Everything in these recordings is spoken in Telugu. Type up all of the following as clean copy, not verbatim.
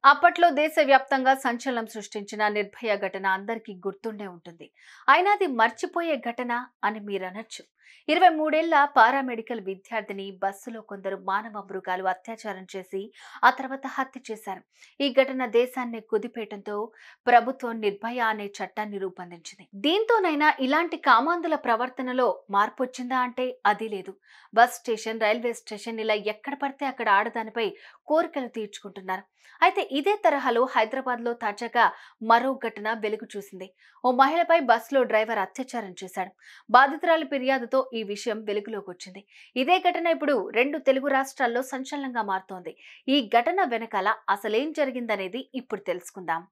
అప్పట్లో దేశవ్యాప్తంగా సంచలనం సృష్టించిన నిర్భయ ఘటన అందరికీ గుర్తుండే ఉంటుంది. అయినా అది మర్చిపోయే ఘటన అని మీరనొచ్చు. 23 ఏళ్ల పారామెడికల్ విద్యార్థిని బస్సులో కొందరు మానవ మృగాలు అత్యాచారం చేసి ఆ తర్వాత హత్య చేశారు. ఈ ఘటన దేశాన్ని కుదిపేయడంతో ప్రభుత్వం నిర్భయ అనే చట్టాన్ని రూపొందించింది. దీంతోనైనా ఇలాంటి కామాంధుల ప్రవర్తనలో మార్పు వచ్చిందా అంటే అది లేదు. బస్ స్టేషన్, రైల్వే స్టేషన్ ఇలా ఎక్కడ పడితే అక్కడ ఆడదానిపై కోరికలు తీర్చుకుంటున్నారు. అయితే ఇదే తరహాలో హైదరాబాద్ లో తాజాగా మరో ఘటన వెలుగు చూసింది. ఓ మహిళపై బస్సులో డ్రైవర్ అత్యాచారం చేశాడు. బాధితురాలి ఫిర్యాదుతో ఈ విషయం వెలుగులోకి వచ్చింది. ఇదే ఘటన ఇప్పుడు 2 తెలుగు రాష్ట్రాల్లో సంచలనంగా మారుతోంది. ఈ ఘటన వెనకాల అసలేం జరిగిందనేది ఇప్పుడు తెలుసుకుందాం.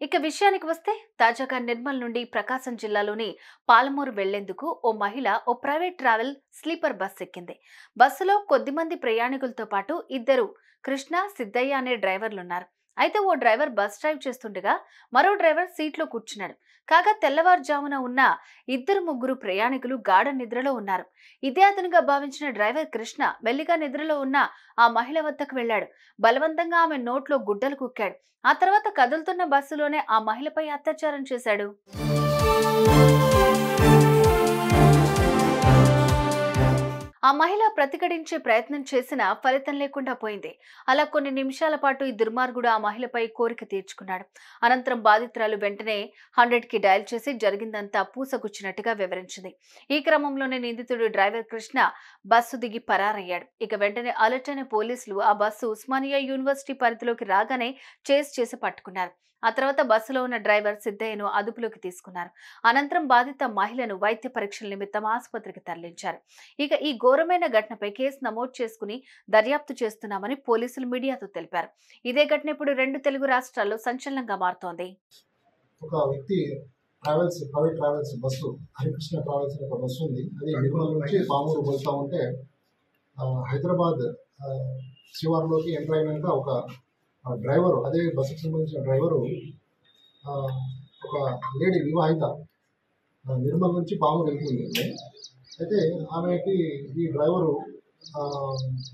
ఇక విషయానికి వస్తే తాజాగా నిర్మల్ నుండి ప్రకాశం జిల్లాలోని పాలమూరు వెళ్లేందుకు ఓ మహిళ ఓ ప్రైవేట్ ట్రావెల్ స్లీపర్ బస్ ఎక్కింది. బస్సులో కొద్దిమంది ప్రయాణికులతో పాటు ఇద్దరు కృష్ణ, సిద్ధయ్య అనే డ్రైవర్లున్నారు. అయితే ఓ డ్రైవర్ బస్ డ్రైవ్ చేస్తుండగా మరో డ్రైవర్ సీట్లో కూర్చున్నాడు. కాగా తెల్లవారుజామున ఉన్న ముగ్గురు ప్రయాణికులు గాఢ నిద్రలో ఉన్నారు. ఇదే అతనుగా భావించిన డ్రైవర్ కృష్ణ మెల్లిగా నిద్రలో ఉన్న ఆ మహిళ వద్దకు వెళ్లాడు. బలవంతంగా ఆమె నోట్లో గుడ్డలు కుక్కాడు. ఆ తర్వాత కదులుతున్న బస్సులోనే ఆ మహిళపై అత్యాచారం చేశాడు. ఆ మహిళ ప్రతిఘటించే ప్రయత్నం చేసినా ఫలితం లేకుండా పోయింది. అలా కొన్ని నిమిషాల పాటు ఈ దుర్మార్గుడు ఆ మహిళపై కోరిక తీర్చుకున్నాడు. అనంతరం బాధితురాలు వెంటనే 100కి డయల్ చేసి జరిగిందంతా పూసగుచ్చినట్టుగా వివరించింది. ఈ క్రమంలోనే నిందితుడు డ్రైవర్ కృష్ణ బస్సు దిగి పరారయ్యాడు. ఇక వెంటనే అలర్ట్ అయిన పోలీసులు ఆ బస్సు ఉస్మానియా యూనివర్సిటీ పరిధిలోకి రాగానే చేసి పట్టుకున్నారు. ఆ తర్వాత బస్సులో ఉన్న డ్రైవర్ సిద్ధయ్యను అదుపులోకి తీసుకున్నారు. అనంతరం బాధిత మహిళను వైద్య పరీక్షల నిమిత్తం ఆసుపత్రికి తరలించారు. ఇక ఈ ఘోరమైన ఘటనపై కేసు నమోదు చేసుకుని దర్యాప్తు చేస్తున్నామని పోలీసులు మీడియాతో తెలిపారు. ఇదే ఘటన ఇప్పుడు 2 తెలుగు రాష్ట్రాల్లో సంచలనంగా మారుతోంది. ఒక వ్యక్తి private travels bus, Harikrishna travels అనే ఒక బస్సు ఉంది. అది నిర్మల్ నుంచి పామూరు వెళ్తా ఉంటే హైదరాబాద్ శివార్లోకి ఎంటర్ అయినాక ఒక డ్రైవరు, అదే బస్సుకు సంబంధించిన డ్రైవరు ఒక లేడీ వివాహిత నిర్మల్ నుంచి పామూరు వెళ్తుంది. అయితే ఆమెకి ఈ డ్రైవరు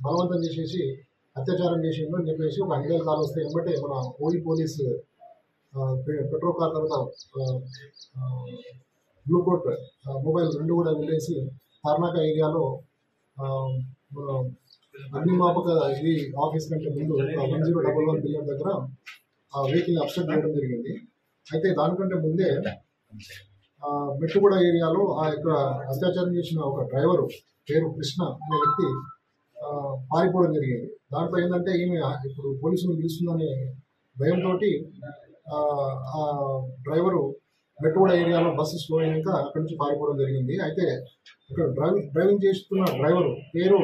బలవంతం చేసేసి అత్యాచారం చేసిండు అని చెప్పేసి ఒక 5 కాల్ వస్తే ఏమంటే మన ఓయి పోలీస్ పెట్రోల్ కార్ తర్వాత బ్లూ కోట్ మొబైల్ 2 కూడా వెళ్ళేసి తార్నాక ఏరియాలో అగ్నిమాపక ఇది ఆఫీస్ కంటే ముందు 1011 బిల్డర్ దగ్గర ఆ వెహికల్ అబ్స్ట్రక్ట్ చేయడం జరిగింది. అయితే దానికంటే ముందే మెట్టుగూడ ఏరియాలో ఆ యొక్క అత్యాచారం చేసిన ఒక డ్రైవరు పేరు కృష్ణ అనే వ్యక్తి పారిపోవడం జరిగింది. దాంట్లో ఏంటంటే ఈమె ఇప్పుడు పోలీసులు పిలుస్తుందనే భయంతో ఆ డ్రైవరు మెట్టుగూడ ఏరియాలో బస్సు స్లో అయినాక అక్కడి నుంచి పారిపోవడం జరిగింది. అయితే ఇక్కడ డ్రైవింగ్ చేస్తున్న డ్రైవరు పేరు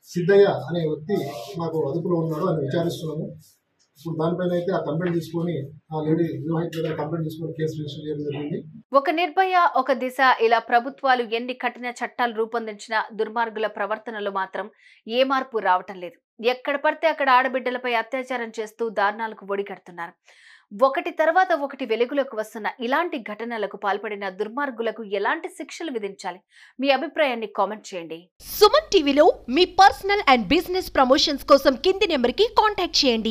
సిద్ధయ్య అనే వ్యక్తి మాకు అదుపులో ఉన్నాడు అని విచారిస్తున్నాము. ఇప్పుడు దానిపైన అయితే ఆ కంప్లైంట్ తీసుకొని ఆ లేడీ వివాహిత కంప్లైంట్ తీసుకొని కేసు రిజిస్టర్ చేయడం జరిగింది. ఒక నిర్భయ, ఒక దిశ ఇలా ప్రభుత్వాలు ఎన్ని కఠిన చట్టాలు రూపొందించిన దుర్మార్గుల ప్రవర్తనలో మాత్రం ఏ మార్పు రావటం లేదు. ఎక్కడ పడితే అక్కడ ఆడబిడ్డలపై అత్యాచారం చేస్తూ దారుణాలకు ఒడిగడుతున్నారు. ఒకటి తర్వాత ఒకటి వెలుగులోకి వస్తున్న ఇలాంటి ఘటనలకు పాల్పడిన దుర్మార్గులకు ఎలాంటి శిక్షలు విధించాలి? మీ అభిప్రాయాన్ని కామెంట్ చేయండి. సుమన్ టీవీలో మీ పర్సనల్ అండ్ బిజినెస్ ప్రమోషన్స్ కోసం కింది నెంబర్కి కాంటాక్ట్ చేయండి.